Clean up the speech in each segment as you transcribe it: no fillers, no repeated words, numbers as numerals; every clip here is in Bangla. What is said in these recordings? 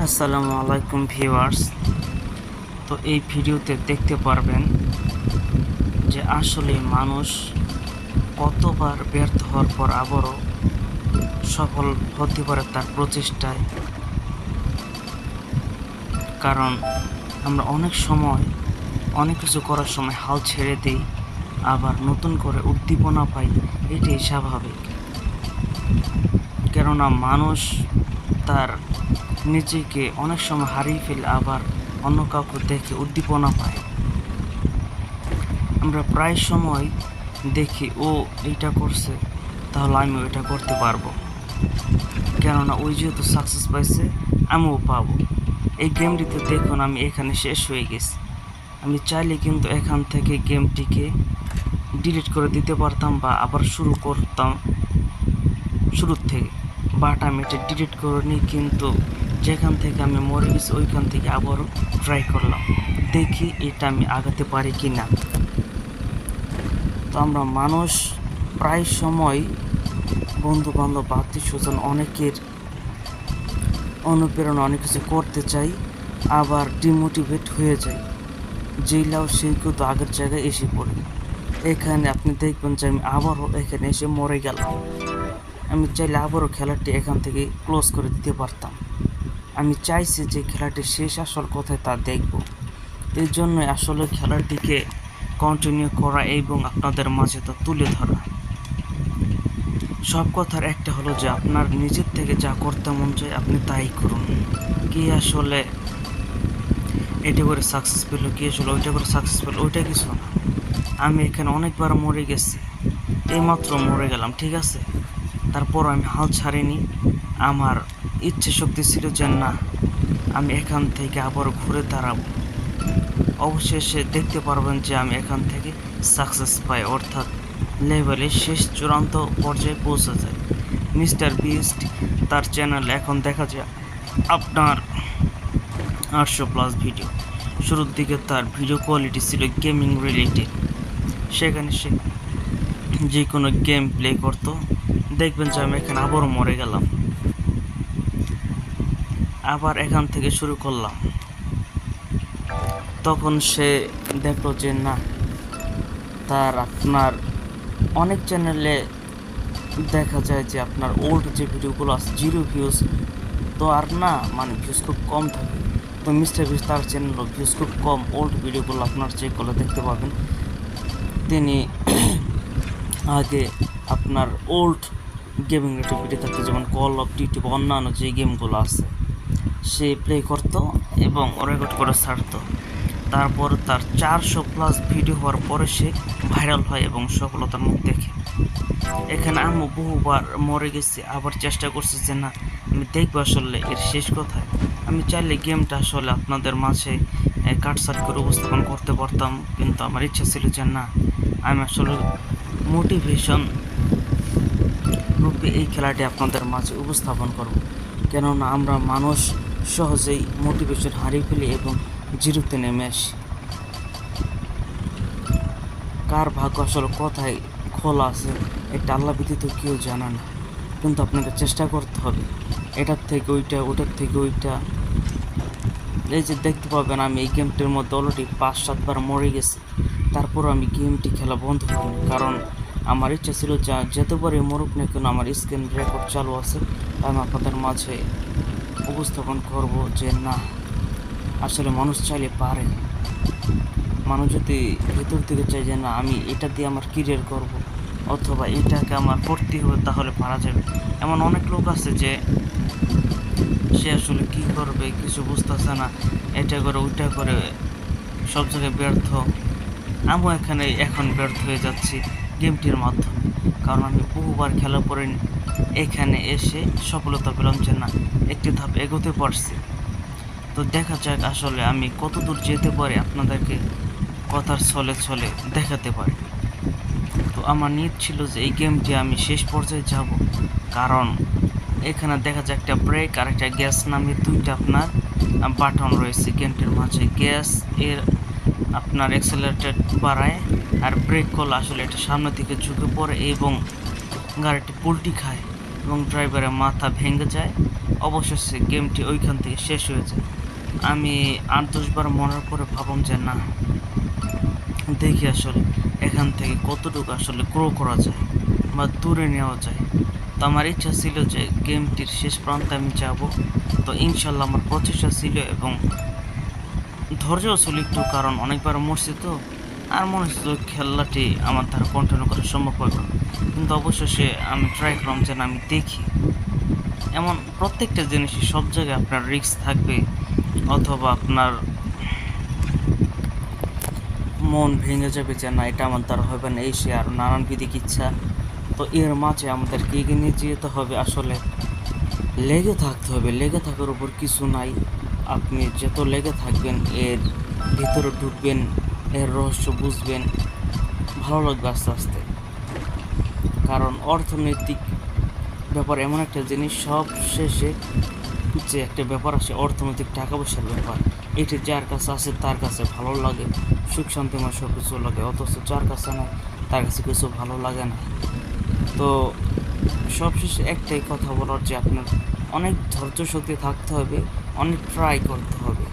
আসসালামু আলাইকুম ভিউয়ার্স। তো এই ভিডিওতে দেখতে পারবেন যে আসলে মানুষ কতবার ব্যর্থ হওয়ার পর আবারও সফল হতে পারে তার প্রচেষ্টায়। কারণ আমরা অনেক সময় অনেক কিছু করার সময় হাল ছেড়ে দিই, আবার নতুন করে উদ্দীপনা পাই। এটাই স্বাভাবিক, কেননা মানুষ তার নিজেকে অনেক সময় হারিয়ে ফেলে, আবার অন্য কাউকে দেখে উদ্দীপনা পায়। আমরা প্রায় সময় দেখি ও এইটা করছে, তাহলে আমিও এটা করতে পারবো, কেননা ওই যেহেতু সাকসেস পাইছে আমিও পাবো। এই গেমটিতে দেখুন আমি এখানে শেষ হয়ে গেছি। আমি চাইলে কিন্তু এখান থেকে গেমটিকে ডিলিট করে দিতে পারতাম বা আবার শুরু করতাম শুরুর থেকে, বাট আমি এটা ডিলিট করিনি। কিন্তু যেখান থেকে আমি মরে গেছি ওইখান থেকে আবারও ট্রাই করলাম, দেখি এটা আমি আগাতে পারি কি না। তো আমরা মানুষ প্রায় সময় বন্ধু বান্ধব আত্মীয় স্বজন অনেকের অনুপ্রেরণা অনেক কিছু করতে চাই, আবার ডিমোটিভেট হয়ে যায়। যেইলাও সেই কিন্তু আগের জায়গায় এসে পড়ে। এখানে আপনি দেখবেন যে আমি আবারও এখানে এসে মরে গেলাম। আমি চাইলে আবারও খেলাটি এখান থেকে ক্লোজ করে দিতে পারতাম। আমি চাইছি যে খেলাটির শেষ আসল কোথায় তা দেখব। এই জন্যই আসলে খেলাটিকে কন্টিনিউ করা এবং আপনাদের মাঝে তা তুলে ধরা। সব কথার একটা হলো যে আপনার নিজের থেকে যা করতে মন চায় আপনি তাই করুন। কি আসলে এটা করে সাকসেস পেল, কি আসলে ওইটা করে সাকসেস পেল, ওইটা কিছু না। আমি এখানে অনেকবার মরে গেছি, এইমাত্র মরে গেলাম, ঠিক আছে। তারপর আমি হাল ছাড়িনি। আমার ইচ্ছে শক্তি ছিল যে না, আমি এখান থেকে আবার ঘুরে দাঁড়াবো। অবশেষে দেখতে পারবেন যে আমি এখান থেকে সাকসেস পাই, অর্থাৎ লেভেলের শেষ চূড়ান্ত পর্যায়ে পৌঁছে যায়। মিস্টার বিস্ট তার চ্যানেলে এখন দেখা যায় আপনার 800+ ভিডিও। শুরুর দিকে তার ভিডিও কোয়ালিটি ছিল গেমিং রিলেটেড, সেখানে সে যে কোনো গেম প্লে করতো। দেখবেন যে আমি এখানে আবারও মরে গেলাম, আবার এখান থেকে শুরু করলাম। তখন সে দেখলো যে না, তার আপনার অনেক চ্যানেলে দেখা যায় যে আপনার ওল্ড যে ভিডিওগুলো আছে 0 ভিউজ, তো আর না, মানে ভিউজ খুব কম থাকে। তো মিস্টার বিস্ট তার চ্যানেলও ভিউজ খুব কম, ওল্ড ভিডিওগুলো আপনার চেক করলে দেখতে পাবেন। তিনি আগে আপনার ওল্ড গেমিং রিলেটেড ভিডিও থাকতো, যেমন কল অফ ডিউটি বা অন্যান্য যে গেমগুলো আছে সে প্লে করতো এবং রেকর্ড করে ছাড়তো। তারপর তার 400+ ভিডিও হওয়ার পরে সে ভাইরাল হয় এবং সফলতার মুখ দেখে। এখানে আমি বহুবার মরে গেছি, আবার চেষ্টা করছি যে না, আমি দেখবো আসলে এর শেষ কোথায়। আমি চাইলে গেমটা আসলে আপনাদের মাঝে কাটসাট করে উপস্থাপন করতে পারতাম, কিন্তু আমার ইচ্ছা ছিল যে না, আমি আসলে মোটিভেশন রূপে এই খেলাটি আপনাদের মাঝে উপস্থাপন করব। কেননা আমরা মানুষ সহজেই মোটিভেশন হারিয়ে ফেলি এবং জিরোতে নেমে আসি। কার ভাগ্য আসলে কোথায় খোলা আছে এটা আল্লাহ ব্যতীত কেউ জানে না, কিন্তু আপনাকে চেষ্টা করতে হবে। এটার থেকে ওইটা, ওটার থেকে ওইটা। এই যে দেখতে পাবেন আমি এই গেমটির মধ্যে অলরেডি 5-7 বার মরে গেছি, তারপর আমি গেমটি খেলা বন্ধ করিনি। কারণ আমার ইচ্ছা ছিল যতবারই মরুক না কেন আমার স্ক্রিন রেকর্ড চালু আছে, আমি আপনাদের মাঝে উপস্থাপন করব যে না, আসলে মানুষ চাইলে পারে। মানুষ যদি ভেতর থেকে চাই যে না, আমি এটা দিয়ে আমার ক্যারিয়ার করব, অথবা এটাকে আমার করতে হবে, তাহলে পারা যাবে। এমন অনেক লোক আছে যে সে আসলে কী করবে কিছু বুঝতেছে না, এটা করে ওইটা করে সব জায়গায় ব্যর্থ। আমিও এখন ব্যর্থ হয়ে যাচ্ছি গেমটির মাধ্যমে, কারণ আমি বহুবার খেলার পরে এখানে এসে সফলতা পেলাম যে না, একটি ধাপ এগোতে পারছি। তো দেখা যাক আসলে আমি কত দূর যেতে পারি, আপনাদেরকে কথার ছলে ছলে দেখাতে পারি। তো আমার নিয়ত ছিল যে এই গেমটি আমি শেষ পর্যায়ে যাব, কারণ এখানে দেখা যায় একটা ব্রেক আর একটা গ্যাস নামে দুইটা আপনার বাটন রয়েছে গেমটির মাঝে। গ্যাস এর আপনার অ্যাক্সেলারেটর বাড়ায়, আর ব্রেক করলে আসলে এটা সামনের দিকে ঝুঁকে পড়ে এবং গাড়িটি পুল্টি খায়। এবং ড্রাইভারের মাথা ভেঙে যায়, অবশেষে গেমটি ওইখান থেকে শেষ হয়ে যায়। আমি 8-10 বার মরার পরে ভাবলাম যে না, দেখি আসলে এখান থেকে কতটুকু আসলে গ্রো করা যায় বা দূরে নেওয়া যায়। তো আমার ইচ্ছা ছিল যে গেমটির শেষ প্রান্তে আমি যাব। তো ইনশাল্লাহ আমার প্রচেষ্টা ছিল এবং ধৈর্যও ছিল একটু, কারণ অনেকবার মরছি তো, আর মনে হচ্ছিল খেলাটি আমার দ্বারা কন্টিনিউ করা সম্ভব হবে না। কিন্তু অবশেষে আমি ট্রাই করলাম যে না, আমি দেখি। এমন প্রত্যেকটা জিনিসই সব জায়গায় আপনার রিস্ক থাকবে, অথবা আপনার মন ভেঙে যাবে যে না, এটা আমার দ্বারা হবে না, এই সে আর নানানবিধ ইচ্ছা। তো এর মাঝে আমাদেরকে এগিয়ে নিয়ে যেতে হবে, আসলে লেগে থাকতে হবে। লেগে থাকার উপর কিছু নাই। আপনি যত লেগে থাকবেন, এর ভিতরে ঢুকবেন, এর রহস্য বুঝবেন, ভালো লাগবে আস্তে আস্তে। কারণ অর্থনৈতিক ব্যাপার এমন একটা জিনিস, সব শেষে যে একটা ব্যাপার আসে, অর্থনৈতিক টাকা পয়সার ব্যাপার। এটি যার কাছে আছে তার কাছে ভালো লাগে, সুখ শান্তিময় সব কিছু লাগে, অথচ যার কাছে নাই তার কাছে কিছু ভালো লাগে না। তো সবশেষে একটাই কথা বলার, যে আপনার অনেক ধৈর্য শক্তি থাকতে হবে, অনেক ট্রাই করতে হবে,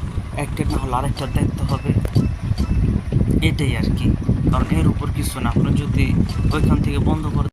একটা না হলে আরেকটা দেখতে হবে, এটাই আর কি। কারণ এর উপর কিছু না, আপনি যদি ওইখান থেকে বন্ধ করে